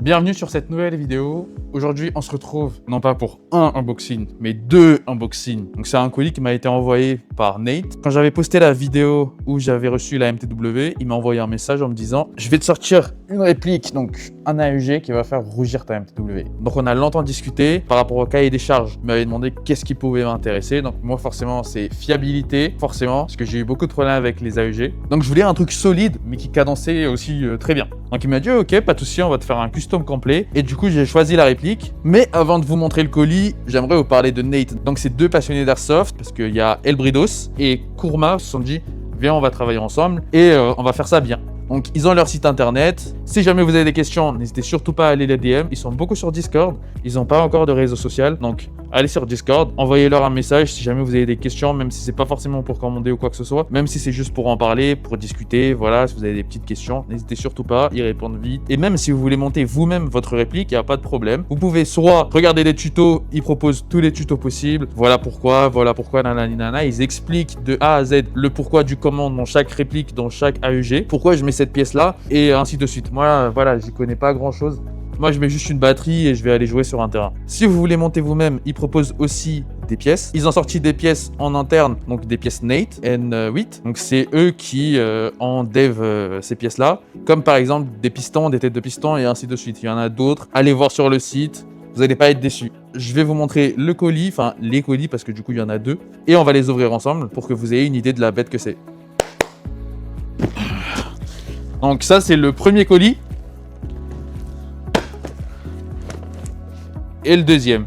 Bienvenue sur cette nouvelle vidéo. Aujourd'hui, on se retrouve non pas pour un unboxing, mais deux unboxings. Donc c'est un colis qui m'a été envoyé par Nate. Quand j'avais posté la vidéo où j'avais reçu la MTW, il m'a envoyé un message en me disant « Je vais te sortir une réplique, donc un AEG qui va faire rougir ta MTW. » Donc on a longtemps discuté par rapport au cahier des charges. Il m'avait demandé qu'est-ce qui pouvait m'intéresser. Donc moi forcément c'est fiabilité, forcément, parce que j'ai eu beaucoup de problèmes avec les AEG. Donc je voulais un truc solide, mais qui cadençait aussi très bien. Donc il m'a dit « Ok, pas de souci, on va te faire un custom complet. » Et du coup j'ai choisi la réplique. Mais avant de vous montrer le colis, j'aimerais vous parler de Nate. Donc c'est deux passionnés d'airsoft, parce qu'il y a Elbridos et Kurma se sont dit « Viens, on va travailler ensemble et on va faire ça bien. » Donc, ils ont leur site internet. Si jamais vous avez des questions, n'hésitez surtout pas à aller les DM. Ils sont beaucoup sur Discord. Ils n'ont pas encore de réseau social. Donc, allez sur Discord. Envoyez-leur un message si jamais vous avez des questions, même si c'est pas forcément pour commander ou quoi que ce soit. Même si c'est juste pour en parler, pour discuter. Voilà, si vous avez des petites questions, n'hésitez surtout pas. Ils répondent vite. Et même si vous voulez monter vous-même votre réplique, il n'y a pas de problème. Vous pouvez soit regarder des tutos. Ils proposent tous les tutos possibles. Voilà pourquoi, nanani, nana. Ils expliquent de A à Z le pourquoi du comment dans chaque réplique, dans chaque AEG. Pourquoi je mets cette pièce là et ainsi de suite. Moi voilà, j'y connais pas grand chose. Moi je mets juste une batterie et je vais aller jouer sur un terrain. Si vous voulez monter vous-même, ils proposent aussi des pièces. Ils ont sorti des pièces en interne, donc des pièces Nate N8. Donc c'est eux qui en dev ces pièces là, comme par exemple des pistons, des têtes de pistons et ainsi de suite. Il y en a d'autres. Allez voir sur le site. Vous n'allez pas être déçus. Je vais vous montrer le colis, enfin les colis parce que du coup il y en a deux. Et on va les ouvrir ensemble pour que vous ayez une idée de la bête que c'est. Donc ça c'est le premier colis. Et le deuxième.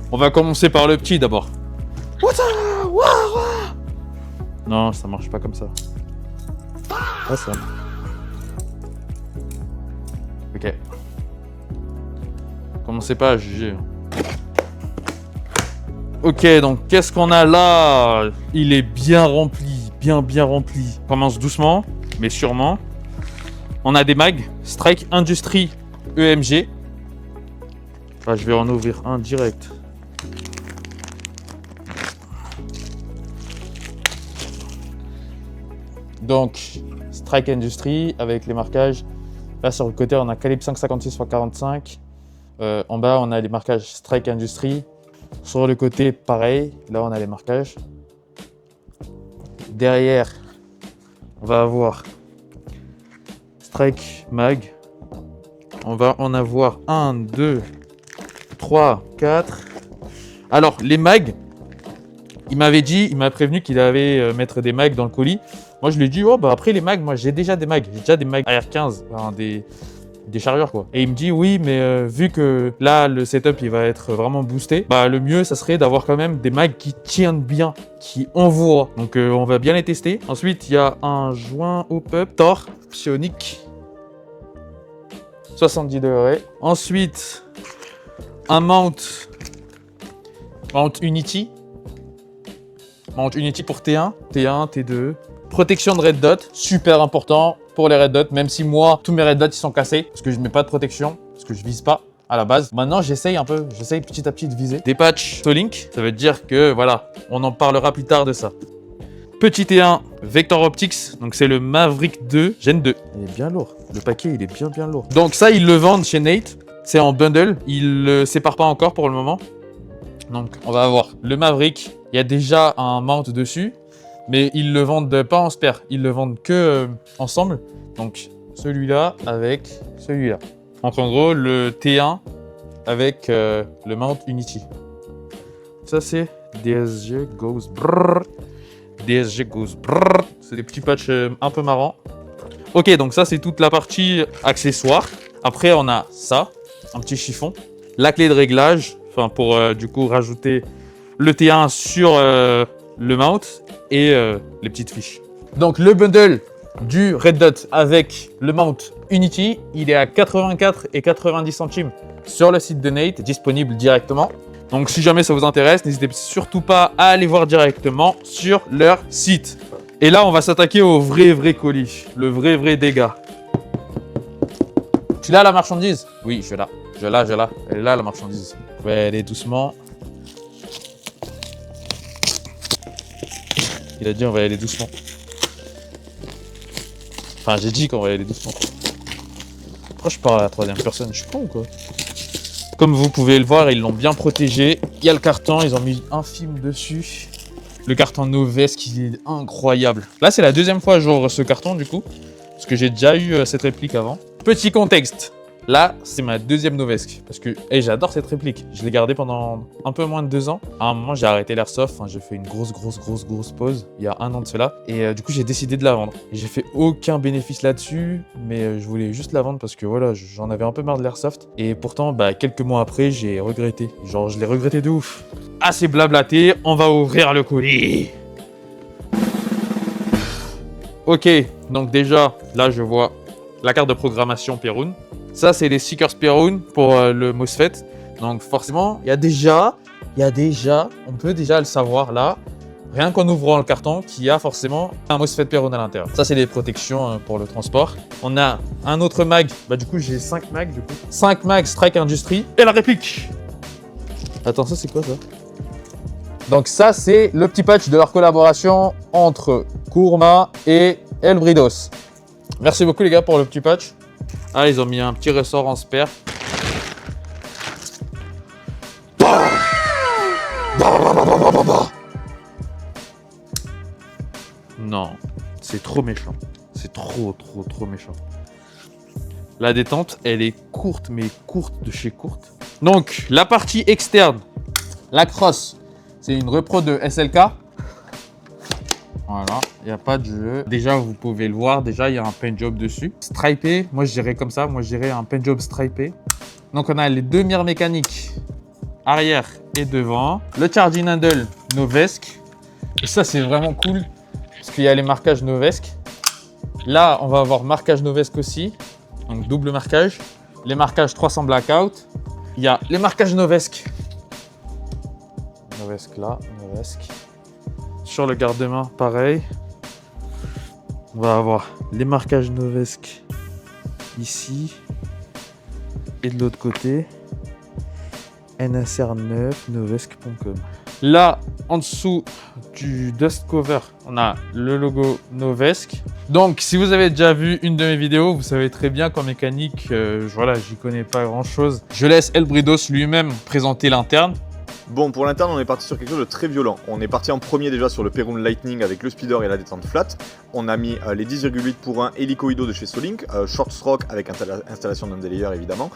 On va commencer par le petit d'abord. Non, ça marche pas comme ça. Ah ça. Ok. Commencez pas à juger. Ok, donc qu'est-ce qu'on a là? Il est bien rempli, bien rempli. On commence doucement, mais sûrement. On a des mags, Strike Industry EMG. Enfin, je vais en ouvrir un direct. Donc, Strike Industry avec les marquages. Là, sur le côté, on a calibre 5,56 x 45. En bas, on a les marquages Strike Industry. Sur le côté, pareil. Là, on a les marquages. Derrière, on va avoir Strike Mag. On va en avoir 1, 2, 3, 4. Alors, les mags, il m'a prévenu qu'il allait mettre des mags dans le colis. Moi, je lui ai dit, oh, bah après les mags, moi j'ai déjà des mags. J'ai déjà des mags AR15, enfin, des chargeurs quoi. Et il me dit, oui, mais vu que là, le setup, il va être vraiment boosté, bah le mieux, ça serait d'avoir quand même des mags qui tiennent bien, qui envoient. Donc, on va bien les tester. Ensuite, il y a un joint hop-up Thor Psionic. 70 degrés. Ensuite, un mount Unity. Mount Unity pour T1, T2. Protection de red dot, super important pour les red dots, même si moi, tous mes red dots, ils sont cassés, parce que je ne mets pas de protection, parce que je vise pas à la base. Maintenant, j'essaye petit à petit de viser. Des patchs Solink, ça veut dire que, voilà, on en parlera plus tard de ça. Petit T1, Vector Optics, donc c'est le Maverick 2 Gen 2. Il est bien lourd, le paquet, il est bien lourd. Donc ça, ils le vendent chez Nate, c'est en bundle, ils le séparent pas encore pour le moment. Donc, on va avoir le Maverick, il y a déjà un mount dessus, mais ils le vendent pas en spare, ils le vendent que ensemble. Donc celui-là avec celui-là. Donc en gros le T1 avec le mount Unity. Ça c'est DSG goes brrr. DSG goes brrr. C'est des petits patchs un peu marrants. Ok, donc ça c'est toute la partie accessoire. Après on a ça, un petit chiffon. La clé de réglage, enfin pour du coup rajouter le T1 sur le mount et les petites fiches. Donc le bundle du Red Dot avec le mount Unity, il est à 84 et 90 centimes sur le site de Nate, disponible directement. Donc si jamais ça vous intéresse, n'hésitez surtout pas à aller voir directement sur leur site. Et là, on va s'attaquer au vrai colis, le vrai dégât. Tu l'as la marchandise? Oui, je l'ai. Elle est là la marchandise. On va aller doucement. Il a dit on va y aller doucement. Enfin, j'ai dit qu'on va y aller doucement. Pourquoi je parle à la troisième personne? Je suis con ou quoi? Comme vous pouvez le voir, ils l'ont bien protégé. Il y a le carton, ils ont mis un film dessus. Le carton Novesque, il est incroyable. Là, c'est la deuxième fois que j'ouvre ce carton du coup. Parce que j'ai déjà eu cette réplique avant. Petit contexte. Là, c'est ma deuxième Novesque. Parce que j'adore cette réplique. Je l'ai gardée pendant un peu moins de 2 ans. À un moment, j'ai arrêté l'airsoft. Enfin, j'ai fait une grosse pause. Il y a 1 an de cela. Et du coup, j'ai décidé de la vendre. J'ai fait aucun bénéfice là-dessus. Mais je voulais juste la vendre parce que voilà, j'en avais un peu marre de l'airsoft. Et pourtant, quelques mois après, j'ai regretté. Genre, je l'ai regretté de ouf. Assez blablaté, on va ouvrir le colis. Ok, donc déjà, là, je vois la carte de programmation Perun. Ça, c'est les stickers Perun pour le MOSFET. Donc forcément, il y a déjà, on peut déjà le savoir là, rien qu'en ouvrant le carton, qu'il y a forcément un MOSFET Perun à l'intérieur. Ça, c'est les protections pour le transport. On a un autre mag, du coup, j'ai 5 mags, 5 mags Strike Industries et la réplique. Attends, ça, c'est quoi ça? Donc ça, c'est le petit patch de leur collaboration entre Kurma et Elbridos. Merci beaucoup les gars pour le petit patch. Ah, ils ont mis un petit ressort en spare. Non, c'est trop méchant. C'est trop méchant. La détente, elle est courte, mais courte de chez courte. Donc, la partie externe, la crosse, c'est une repro de SLK. Voilà, il n'y a pas de jeu. Déjà, vous pouvez le voir, déjà, il y a un paint job dessus. Stripé, moi je dirais comme ça, moi je dirais un paint job stripé. Donc on a les 2 mires mécaniques, arrière et devant. Le charging handle Novesque. Et ça, c'est vraiment cool, parce qu'il y a les marquages Novesque. Là, on va avoir marquage Novesque aussi, donc double marquage. Les marquages 300 blackout. Il y a les marquages Novesque. Novesque là, Novesque. Sur le garde-main, pareil. On va avoir les marquages Novesque ici. Et de l'autre côté, NSR9, novesque.com. Là, en dessous du dust cover, on a le logo Novesque. Donc, si vous avez déjà vu une de mes vidéos, vous savez très bien qu'en mécanique, voilà, j'y connais pas grand-chose. Je laisse Elbridos lui-même présenter l'interne. Bon, pour l'interne, on est parti sur quelque chose de très violent. On est parti en premier déjà sur le Perun Lightning avec le speeder et la détente flat. On a mis les 10,8 pour 1 hélicoïdo de chez Solink, short stroke avec installation d'un délayeur évidemment,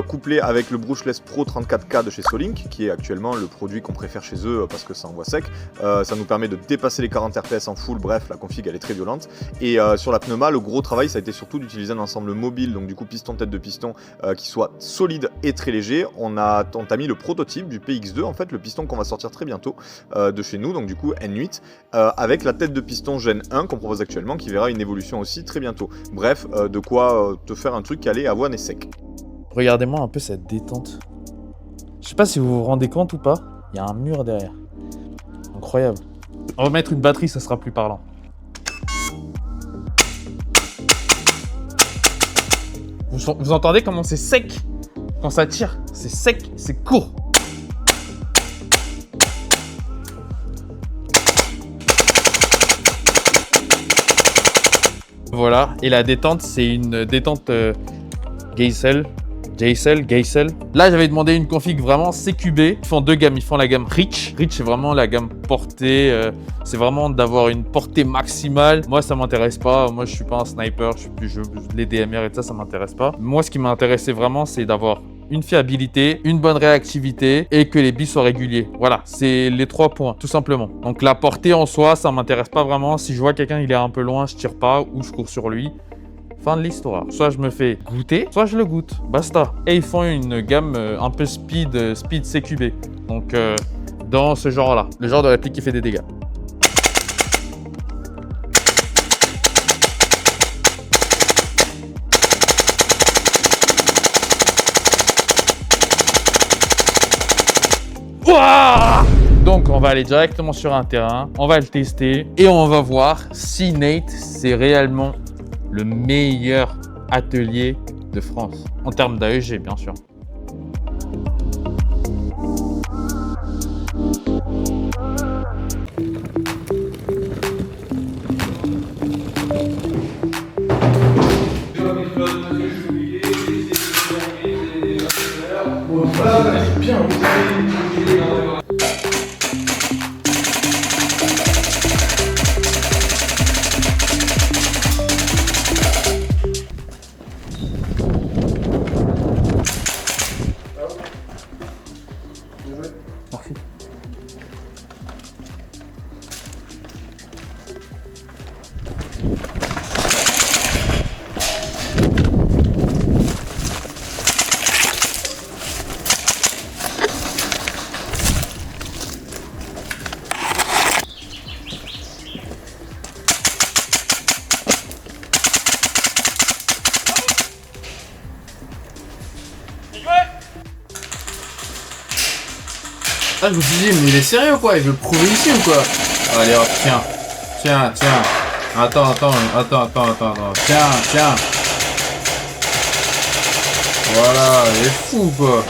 couplé avec le Brushless Pro 34K de chez Solink, qui est actuellement le produit qu'on préfère chez eux parce que ça envoie sec. Ça nous permet de dépasser les 40 RPS en full, bref, la config elle est très violente. Et sur la pneuma, le gros travail ça a été surtout d'utiliser un ensemble mobile, donc du coup piston, tête de piston, qui soit solide et très léger. On t'a mis le prototype du PX2, en fait le piston qu'on va sortir très bientôt de chez nous, donc du coup N8, avec la tête de piston Gen 1 qu'on propose actuellement, qui verra une évolution aussi très bientôt. Bref, de quoi te faire un truc calé, avoine et sec. Regardez-moi un peu cette détente. Je sais pas si vous vous rendez compte ou pas, il y a un mur derrière. Incroyable. On va mettre une batterie, ça sera plus parlant. Vous entendez comment c'est sec quand ça tire? C'est sec, c'est court. Voilà, et la détente, c'est une détente Geisel. Là, j'avais demandé une config vraiment CQB. Ils font 2 gammes, ils font la gamme Rich. Rich, c'est vraiment la gamme portée. C'est vraiment d'avoir une portée maximale. Moi, ça m'intéresse pas. Moi, je suis pas un sniper. Les DMR et ça m'intéresse pas. Moi, ce qui m'intéressait vraiment, c'est d'avoir une fiabilité, une bonne réactivité et que les billes soient réguliers. Voilà, c'est les 3 points, tout simplement. Donc la portée en soi, ça m'intéresse pas vraiment. Si je vois quelqu'un, il est un peu loin, je tire pas ou je cours sur lui. Fin de l'histoire. Soit je me fais goûter, soit je le goûte. Basta. Et ils font une gamme un peu speed CQB. Donc dans ce genre-là, le genre de réplique qui fait des dégâts. Donc on va aller directement sur un terrain, on va le tester et on va voir si Nate c'est réellement le meilleur atelier de France. En termes d'AEG bien sûr. Merci. Ah, je me suis dit, mais il est sérieux quoi, il veut le prouver ici ou quoi? Allez hop, tiens. Tiens. Attends. Tiens. Voilà, il est fou quoi.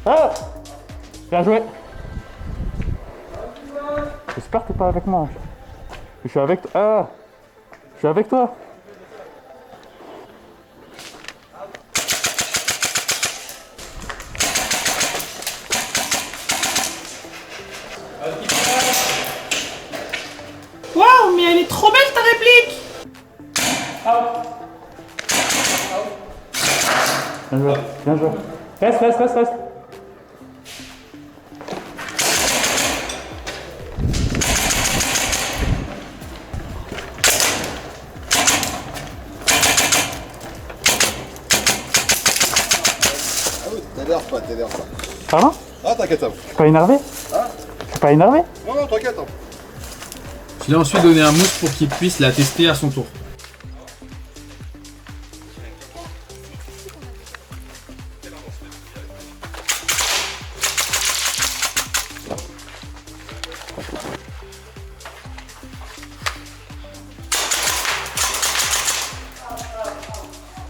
Ah, bien joué. J'espère que t'es pas avec moi. Je suis avec toi. Ah, je suis avec toi. Waouh, mais elle est trop belle ta réplique! Bien joué. Reste. T'énerve pas. Pardon? Ah, t'inquiète. Je suis pas énervé? Je suis pas énervé? Non, t'inquiète. Je lui ai ensuite donné un mousse pour qu'il puisse la tester à son tour.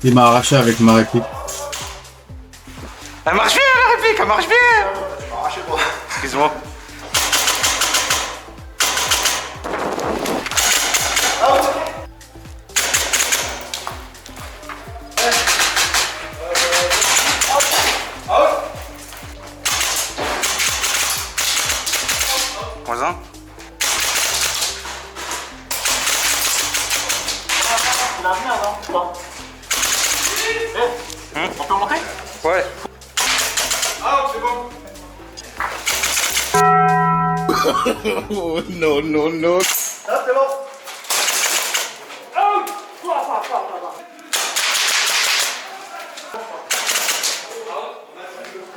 Il m'a arraché avec ma réplique. Elle marche bien la réplique, elle marche bien! Tu m'as arraché, moi. Excuse-moi. Moins un. On peut monter? Ouais. Oh, non. Ah, c'est bon.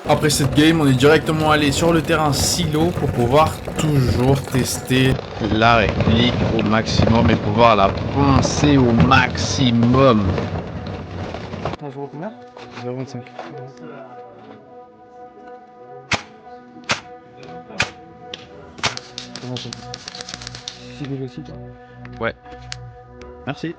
Après cette game, on est directement allé sur le terrain silo pour pouvoir toujours tester la réplique au maximum et pouvoir la pincer au maximum. T'as joué combien? 0,25. Comment ça? Civil aussi, toi? Ouais. Merci.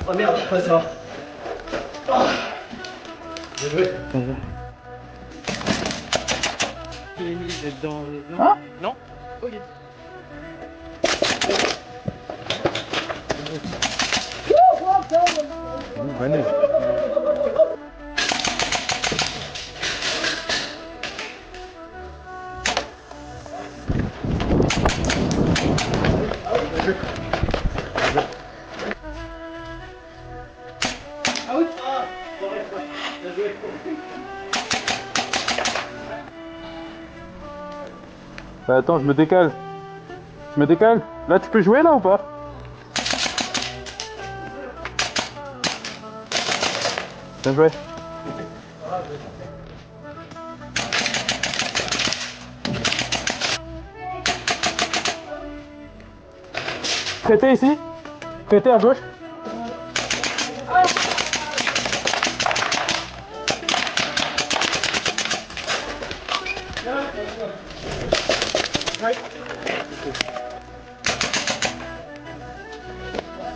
Oh merde, pas ça. Bien joué. Il est mis dedans. Hein? Non? Ok. Bah attends, je me décale. Là, tu peux jouer là ou pas? Bien joué. Traité ici. Traité à gauche.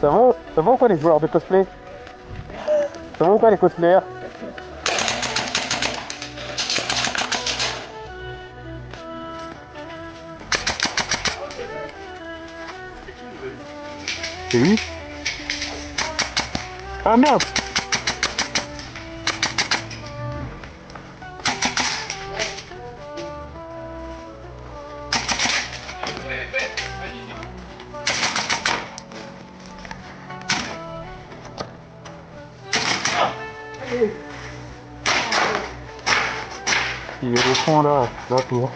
Ça va ou quoi les joueurs de cosplay? Ça va ou quoi les cosplayers? C'est lui? Ah merde! Il est au fond là, là pour.